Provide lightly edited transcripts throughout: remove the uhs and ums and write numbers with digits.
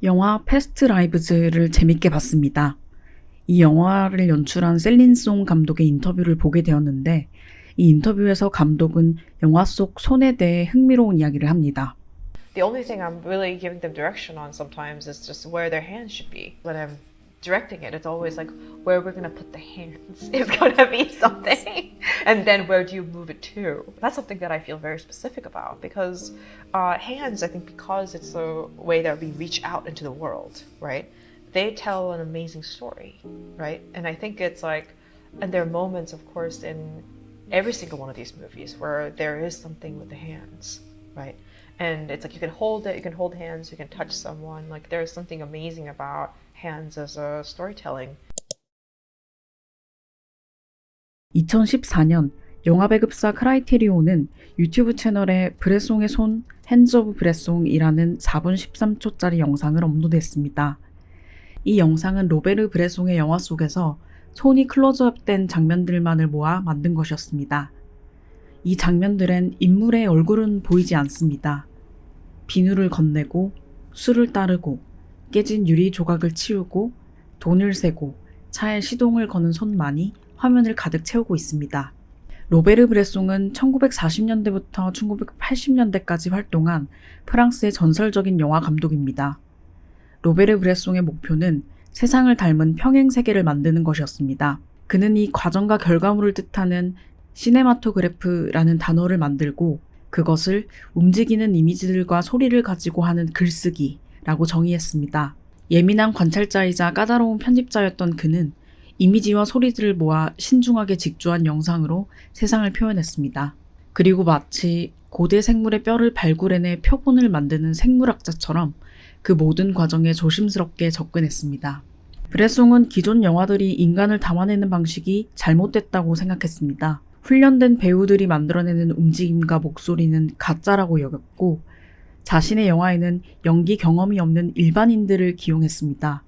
영화 패스트 라이브즈를 재밌게 봤습니다. 이 영화를 연출한 셀린송 감독의 인터뷰를 보게 되었는데 이 인터뷰에서 감독은 영화 속 손에 대해 흥미로운 이야기를 합니다. The only thing I'm really giving them direction on sometimes is just where their hands should be. When I'm directing it, it's always like where we're gonna put the hands is gonna be something. And then where do you move it to? That's something that I feel very specific about because hands, I think because it's the way that we reach out into the world, right? They tell an amazing story, right? And I think it's like, and there are moments, of course, in every single one of these movies where there is something with the hands, right? And it's like you can hold it, you can hold hands, you can touch someone. Like there's something amazing about hands as a storytelling. 2014년 영화 배급사 크라이테리온은 유튜브 채널에 브레송의 손 핸즈 오브 브레송이라는 4분 13초짜리 영상을 업로드했습니다. 이 영상은 로베르 브레송의 영화 속에서 손이 클로즈업된 장면들만을 모아 만든 것이었습니다. 이 장면들엔 인물의 얼굴은 보이지 않습니다. 비누를 건네고, 술을 따르고, 깨진 유리 조각을 치우고, 돈을 세고, 차에 시동을 거는 손만이 화면을 가득 채우고 있습니다. 로베르 브레송은 1940년대부터 1980년대까지 활동한 프랑스의 전설적인 영화 감독입니다. 로베르 브레송의 목표는 세상을 닮은 평행 세계를 만드는 것이었습니다. 그는 이 과정과 결과물을 뜻하는 시네마토그래프라는 단어를 만들고 그것을 움직이는 이미지들과 소리를 가지고 하는 글쓰기라고 정의했습니다. 예민한 관찰자이자 까다로운 편집자였던 그는 이미지와 소리들을 모아 신중하게 직조한 영상으로 세상을 표현했습니다. 그리고 마치 고대 생물의 뼈를 발굴해내 표본을 만드는 생물학자처럼 그 모든 과정에 조심스럽게 접근했습니다. 브레송은 기존 영화들이 인간을 담아내는 방식이 잘못됐다고 생각했습니다. 훈련된 배우들이 만들어내는 움직임과 목소리는 가짜라고 여겼고 자신의 영화에는 연기 경험이 없는 일반인들을 기용했습니다.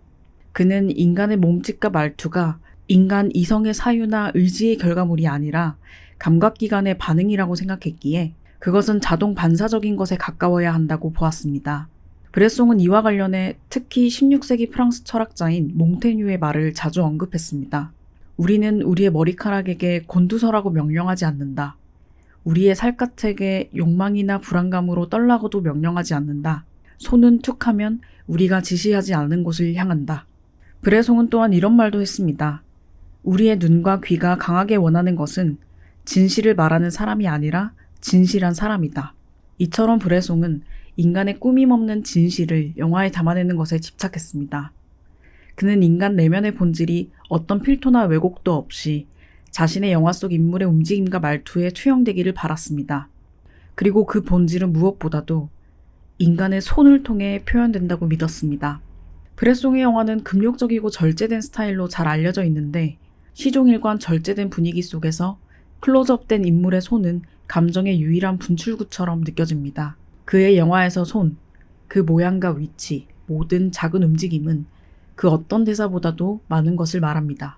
그는 인간의 몸짓과 말투가 인간 이성의 사유나 의지의 결과물이 아니라 감각기관의 반응이라고 생각했기에 그것은 자동 반사적인 것에 가까워야 한다고 보았습니다. 브레송은 이와 관련해 특히 16세기 프랑스 철학자인 몽테뉴의 말을 자주 언급했습니다. 우리는 우리의 머리카락에게 곤두서라고 명령하지 않는다. 우리의 살갗에게 욕망이나 불안감으로 떨라고도 명령하지 않는다. 손은 툭하면 우리가 지시하지 않은 곳을 향한다. 브레송은 또한 이런 말도 했습니다. 우리의 눈과 귀가 강하게 원하는 것은 진실을 말하는 사람이 아니라 진실한 사람이다. 이처럼 브레송은 인간의 꾸밈없는 진실을 영화에 담아내는 것에 집착했습니다. 그는 인간 내면의 본질이 어떤 필토나 왜곡도 없이 자신의 영화 속 인물의 움직임과 말투에 투영되기를 바랐습니다. 그리고 그 본질은 무엇보다도 인간의 손을 통해 표현된다고 믿었습니다. 브레송의 영화는 금욕적이고 절제된 스타일로 잘 알려져 있는데 시종일관 절제된 분위기 속에서 클로즈업된 인물의 손은 감정의 유일한 분출구처럼 느껴집니다. 그의 영화에서 손, 그 모양과 위치, 모든 작은 움직임은 그 어떤 대사보다도 많은 것을 말합니다.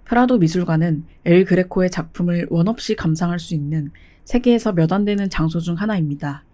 프라도 미술관은 엘 그레코의 작품을 원없이 감상할 수 있는 세계에서 몇 안 되는 장소 중 하나입니다.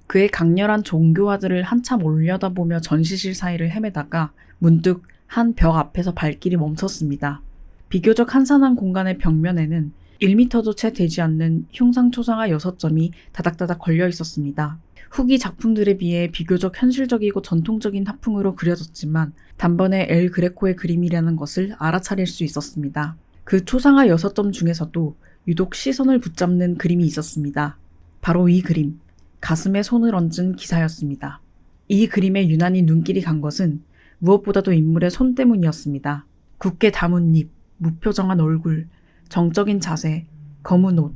그의 강렬한 종교화들을 한참 올려다보며 전시실 사이를 헤매다가 문득 한 벽 앞에서 발길이 멈췄습니다. 비교적 한산한 공간의 벽면에는 1m도 채 되지 않는 흉상초상화 6점이 다닥다닥 걸려 있었습니다. 후기 작품들에 비해 비교적 현실적이고 전통적인 화풍으로 그려졌지만 단번에 엘 그레코의 그림이라는 것을 알아차릴 수 있었습니다. 그 초상화 6점 중에서도 유독 시선을 붙잡는 그림이 있었습니다. 바로 이 그림, 가슴에 손을 얹은 기사였습니다. 이 그림에 유난히 눈길이 간 것은 무엇보다도 인물의 손 때문이었습니다. 굳게 담은 입, 무표정한 얼굴, 정적인 자세, 검은 옷,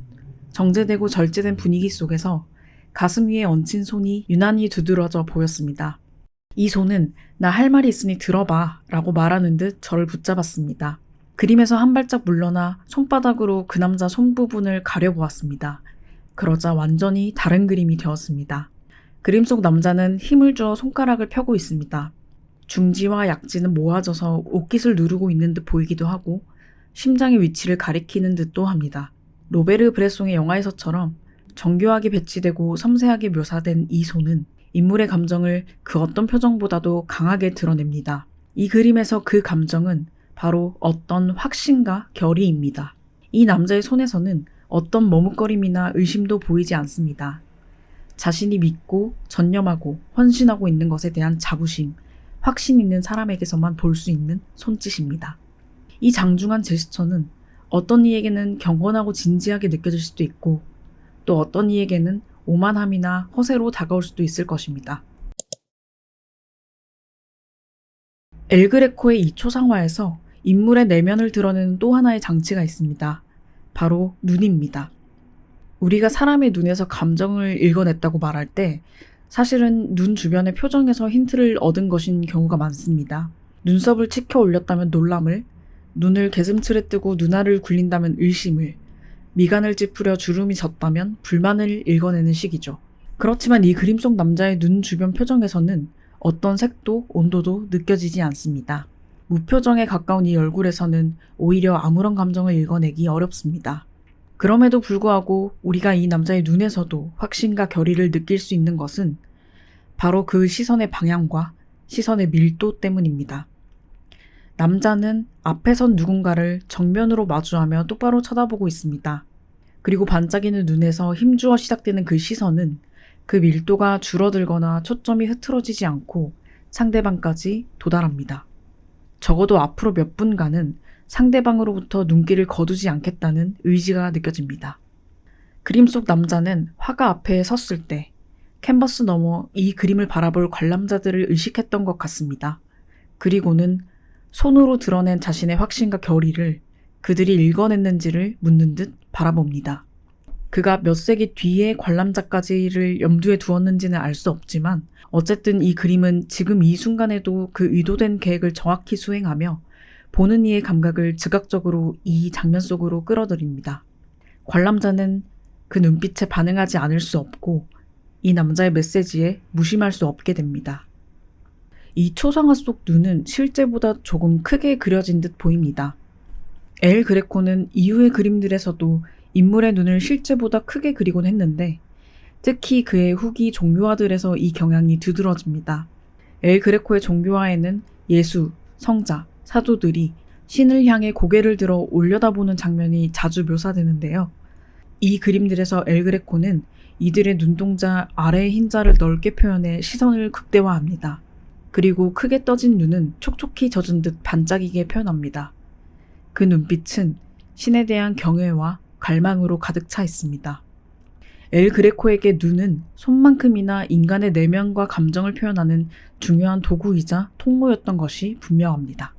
정제되고 절제된 분위기 속에서 가슴 위에 얹힌 손이 유난히 두드러져 보였습니다. 이 손은 나 할 말이 있으니 들어봐 라고 말하는 듯 저를 붙잡았습니다. 그림에서 한 발짝 물러나 손바닥으로 그 남자 손 부분을 가려보았습니다. 그러자 완전히 다른 그림이 되었습니다. 그림 속 남자는 힘을 주어 손가락을 펴고 있습니다. 중지와 약지는 모아져서 옷깃을 누르고 있는 듯 보이기도 하고 심장의 위치를 가리키는 듯도 합니다. 로베르 브레송의 영화에서처럼 정교하게 배치되고 섬세하게 묘사된 이 손은 인물의 감정을 그 어떤 표정보다도 강하게 드러냅니다. 이 그림에서 그 감정은 바로 어떤 확신과 결의입니다. 이 남자의 손에서는 어떤 머뭇거림이나 의심도 보이지 않습니다. 자신이 믿고 전념하고 헌신하고 있는 것에 대한 자부심, 확신 있는 사람에게서만 볼 수 있는 손짓입니다. 이 장중한 제스처는 어떤 이에게는 경건하고 진지하게 느껴질 수도 있고 또 어떤 이에게는 오만함이나 허세로 다가올 수도 있을 것입니다. 엘 그레코의 이 초상화에서 인물의 내면을 드러내는 또 하나의 장치가 있습니다. 바로 눈입니다. 우리가 사람의 눈에서 감정을 읽어냈다고 말할 때 사실은 눈 주변의 표정에서 힌트를 얻은 것인 경우가 많습니다. 눈썹을 치켜 올렸다면 놀람을, 눈을 개슴츠레 뜨고 눈알을 굴린다면 의심을, 미간을 찌푸려 주름이 졌다면 불만을 읽어내는 식이죠. 그렇지만 이 그림 속 남자의 눈 주변 표정에서는 어떤 색도 온도도 느껴지지 않습니다. 무표정에 가까운 이 얼굴에서는 오히려 아무런 감정을 읽어내기 어렵습니다. 그럼에도 불구하고 우리가 이 남자의 눈에서도 확신과 결의를 느낄 수 있는 것은 바로 그 시선의 방향과 시선의 밀도 때문입니다. 남자는 앞에 선 누군가를 정면으로 마주하며 똑바로 쳐다보고 있습니다. 그리고 반짝이는 눈에서 힘주어 시작되는 그 시선은 그 밀도가 줄어들거나 초점이 흐트러지지 않고 상대방까지 도달합니다. 적어도 앞으로 몇 분간은 상대방으로부터 눈길을 거두지 않겠다는 의지가 느껴집니다. 그림 속 남자는 화가 앞에 섰을 때 캔버스 너머 이 그림을 바라볼 관람자들을 의식했던 것 같습니다. 그리고는 손으로 드러낸 자신의 확신과 결의를 그들이 읽어냈는지를 묻는 듯 바라봅니다. 그가 몇 세기 뒤에 관람자까지를 염두에 두었는지는 알 수 없지만 어쨌든 이 그림은 지금 이 순간에도 그 의도된 계획을 정확히 수행하며 보는 이의 감각을 즉각적으로 이 장면 속으로 끌어들입니다. 관람자는 그 눈빛에 반응하지 않을 수 없고 이 남자의 메시지에 무심할 수 없게 됩니다. 이 초상화 속 눈은 실제보다 조금 크게 그려진 듯 보입니다. 엘 그레코는 이후의 그림들에서도 인물의 눈을 실제보다 크게 그리곤 했는데 특히 그의 후기 종교화들에서 이 경향이 두드러집니다. 엘 그레코의 종교화에는 예수, 성자, 사도들이 신을 향해 고개를 들어 올려다보는 장면이 자주 묘사되는데요. 이 그림들에서 엘 그레코는 이들의 눈동자 아래의 흰자를 넓게 표현해 시선을 극대화합니다. 그리고 크게 떠진 눈은 촉촉히 젖은 듯 반짝이게 표현합니다. 그 눈빛은 신에 대한 경외와 갈망으로 가득 차 있습니다. 엘 그레코에게 눈은 손만큼이나 인간의 내면과 감정을 표현하는 중요한 도구이자 통로였던 것이 분명합니다.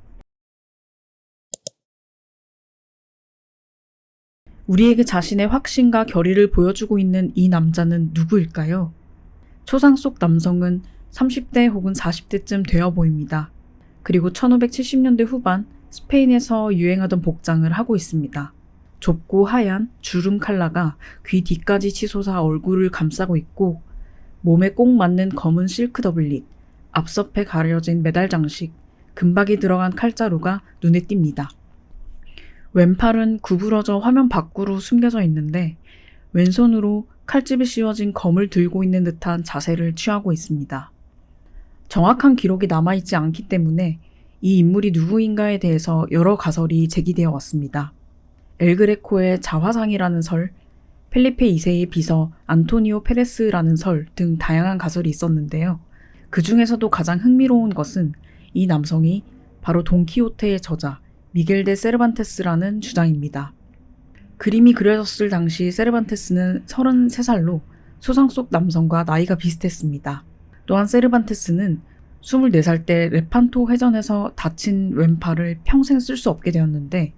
우리에게 자신의 확신과 결의를 보여주고 있는 이 남자는 누구일까요? 초상 속 남성은 30대 혹은 40대쯤 되어 보입니다. 그리고 1570년대 후반 스페인에서 유행하던 복장을 하고 있습니다. 좁고 하얀 주름 칼라가 귀 뒤까지 치솟아 얼굴을 감싸고 있고 몸에 꼭 맞는 검은 실크 더블릿, 앞섭에 가려진 메달 장식, 금박이 들어간 칼자루가 눈에 띕니다. 왼팔은 구부러져 화면 밖으로 숨겨져 있는데 왼손으로 칼집이 씌워진 검을 들고 있는 듯한 자세를 취하고 있습니다. 정확한 기록이 남아있지 않기 때문에 이 인물이 누구인가에 대해서 여러 가설이 제기되어 왔습니다. 엘 그레코의 자화상이라는 설, 펠리페 2세의 비서 안토니오 페레스라는 설 등 다양한 가설이 있었는데요. 그 중에서도 가장 흥미로운 것은 이 남성이 바로 돈키호테의 저자 미겔 데 세르반테스라는 주장입니다. 그림이 그려졌을 당시 세르반테스는 33살로 소상 속 남성과 나이가 비슷했습니다. 또한 세르반테스는 24살 때 레판토 해전에서 다친 왼팔을 평생 쓸 수 없게 되었는데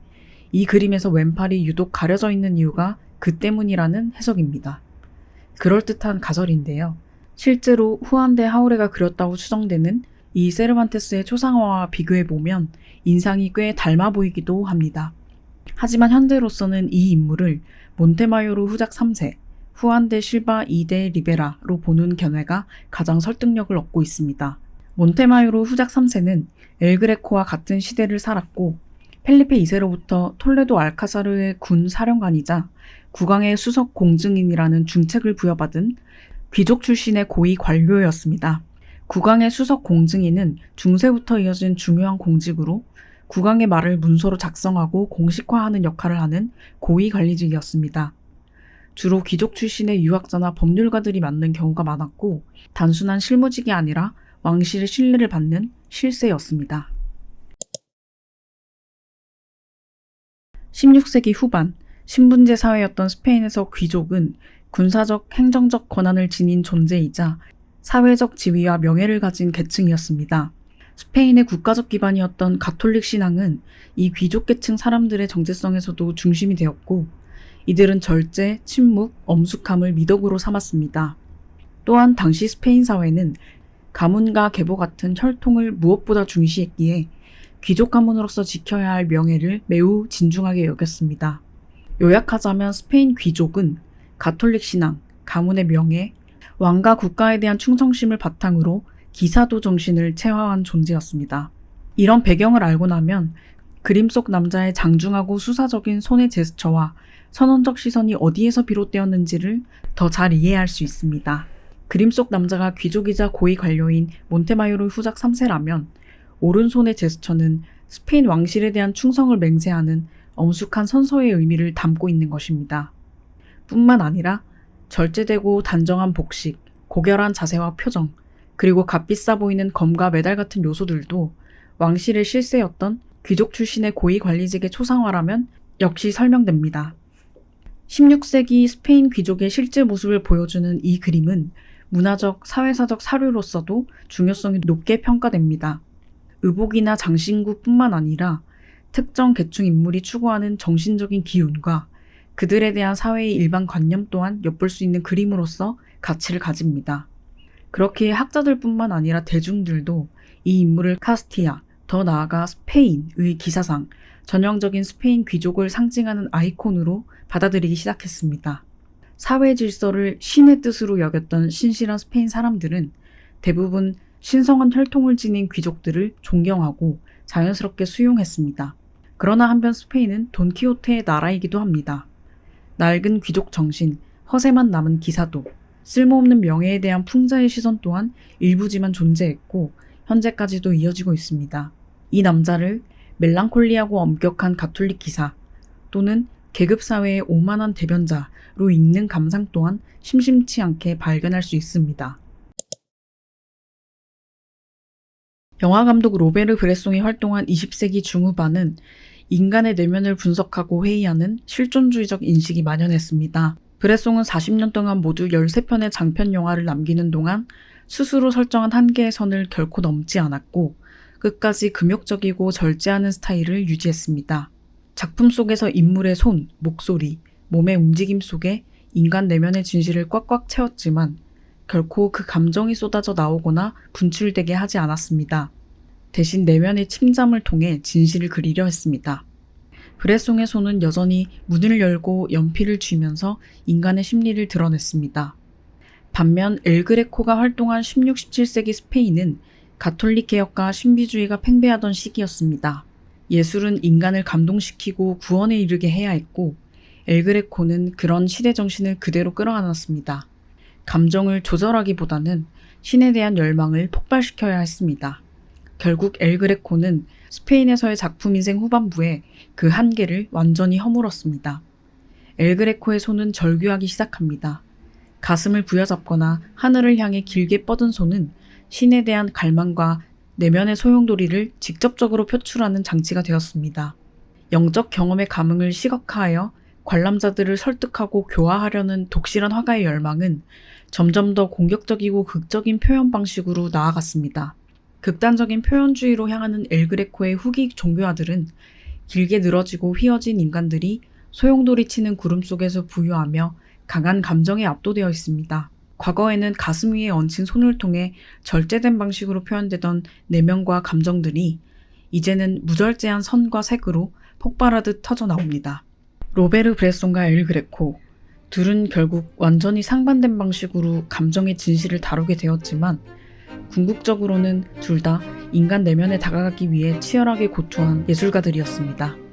이 그림에서 왼팔이 유독 가려져 있는 이유가 그 때문이라는 해석입니다. 그럴듯한 가설인데요. 실제로 후안 데 하우레가 그렸다고 추정되는 이 세르반테스의 초상화와 비교해보면 인상이 꽤 닮아 보이기도 합니다. 하지만 현재로서는 이 인물을 몬테마요르 후작 3세, 후안 데 실바 2대 리베라로 보는 견해가 가장 설득력을 얻고 있습니다. 몬테마요르 후작 3세는 엘 그레코와 같은 시대를 살았고 펠리페 2세로부터 톨레도 알카사르의 군 사령관이자 국왕의 수석 공증인이라는 중책을 부여받은 귀족 출신의 고위 관료였습니다. 국왕의 수석 공증인은 중세부터 이어진 중요한 공직으로 국왕의 말을 문서로 작성하고 공식화하는 역할을 하는 고위 관리직이었습니다. 주로 귀족 출신의 유학자나 법률가들이 맡는 경우가 많았고 단순한 실무직이 아니라 왕실의 신뢰를 받는 실세였습니다. 16세기 후반 신분제 사회였던 스페인에서 귀족은 군사적, 행정적 권한을 지닌 존재이자 사회적 지위와 명예를 가진 계층이었습니다. 스페인의 국가적 기반이었던 가톨릭 신앙은 이 귀족 계층 사람들의 정체성에서도 중심이 되었고 이들은 절제, 침묵, 엄숙함을 미덕으로 삼았습니다. 또한 당시 스페인 사회는 가문과 계보 같은 혈통을 무엇보다 중시했기에 귀족 가문으로서 지켜야 할 명예를 매우 진중하게 여겼습니다. 요약하자면 스페인 귀족은 가톨릭 신앙, 가문의 명예, 왕과 국가에 대한 충성심을 바탕으로 기사도 정신을 체화한 존재였습니다. 이런 배경을 알고 나면 그림 속 남자의 장중하고 수사적인 손의 제스처와 선언적 시선이 어디에서 비롯되었는지를 더 잘 이해할 수 있습니다. 그림 속 남자가 귀족이자 고위 관료인 몬테마요르 후작 3세라면 오른손의 제스처는 스페인 왕실에 대한 충성을 맹세하는 엄숙한 선서의 의미를 담고 있는 것입니다. 뿐만 아니라 절제되고 단정한 복식, 고결한 자세와 표정, 그리고 값비싸 보이는 검과 메달 같은 요소들도 왕실의 실세였던 귀족 출신의 고위 관리직의 초상화라면 역시 설명됩니다. 16세기 스페인 귀족의 실제 모습을 보여주는 이 그림은 문화적, 사회사적 사료로서도 중요성이 높게 평가됩니다. 의복이나 장신구뿐만 아니라 특정 계층 인물이 추구하는 정신적인 기운과 그들에 대한 사회의 일반 관념 또한 엿볼 수 있는 그림으로서 가치를 가집니다. 그렇기에 학자들뿐만 아니라 대중들도 이 인물을 카스티아, 더 나아가 스페인의 기사상, 전형적인 스페인 귀족을 상징하는 아이콘으로 받아들이기 시작했습니다. 사회 질서를 신의 뜻으로 여겼던 신실한 스페인 사람들은 대부분 신성한 혈통을 지닌 귀족들을 존경하고 자연스럽게 수용했습니다. 그러나 한편 스페인은 돈키호테의 나라이기도 합니다. 낡은 귀족 정신, 허세만 남은 기사도, 쓸모없는 명예에 대한 풍자의 시선 또한 일부지만 존재했고 현재까지도 이어지고 있습니다. 이 남자를 멜랑콜리하고 엄격한 가톨릭 기사 또는 계급사회의 오만한 대변자로 읽는 감상 또한 심심치 않게 발견할 수 있습니다. 영화감독 로베르 브레송이 활동한 20세기 중후반은 인간의 내면을 분석하고 회의하는 실존주의적 인식이 만연했습니다. 브레송은 40년 동안 모두 13편의 장편 영화를 남기는 동안 스스로 설정한 한계의 선을 결코 넘지 않았고 끝까지 금욕적이고 절제하는 스타일을 유지했습니다. 작품 속에서 인물의 손, 목소리, 몸의 움직임 속에 인간 내면의 진실을 꽉꽉 채웠지만 결코 그 감정이 쏟아져 나오거나 분출되게 하지 않았습니다. 대신 내면의 침잠을 통해 진실을 그리려 했습니다. 브레송의 손은 여전히 문을 열고 연필을 쥐면서 인간의 심리를 드러냈습니다. 반면 엘그레코가 활동한 16, 17세기 스페인은 가톨릭 개혁과 신비주의가 팽배하던 시기였습니다. 예술은 인간을 감동시키고 구원에 이르게 해야 했고 엘그레코는 그런 시대 정신을 그대로 끌어안았습니다. 감정을 조절하기보다는 신에 대한 열망을 폭발시켜야 했습니다. 결국 엘그레코는 스페인에서의 작품 인생 후반부에 그 한계를 완전히 허물었습니다. 엘그레코의 손은 절규하기 시작합니다. 가슴을 부여잡거나 하늘을 향해 길게 뻗은 손은 신에 대한 갈망과 내면의 소용돌이를 직접적으로 표출하는 장치가 되었습니다. 영적 경험의 감흥을 시각화하여 관람자들을 설득하고 교화하려는 독실한 화가의 열망은 점점 더 공격적이고 극적인 표현 방식으로 나아갔습니다. 극단적인 표현주의로 향하는 엘그레코의 후기 종교화들은 길게 늘어지고 휘어진 인간들이 소용돌이 치는 구름 속에서 부유하며 강한 감정에 압도되어 있습니다. 과거에는 가슴 위에 얹힌 손을 통해 절제된 방식으로 표현되던 내면과 감정들이 이제는 무절제한 선과 색으로 폭발하듯 터져 나옵니다. 로베르 브레송과 엘그레코 둘은 결국 완전히 상반된 방식으로 감정의 진실을 다루게 되었지만 궁극적으로는 둘 다 인간 내면에 다가가기 위해 치열하게 고투한 예술가들이었습니다.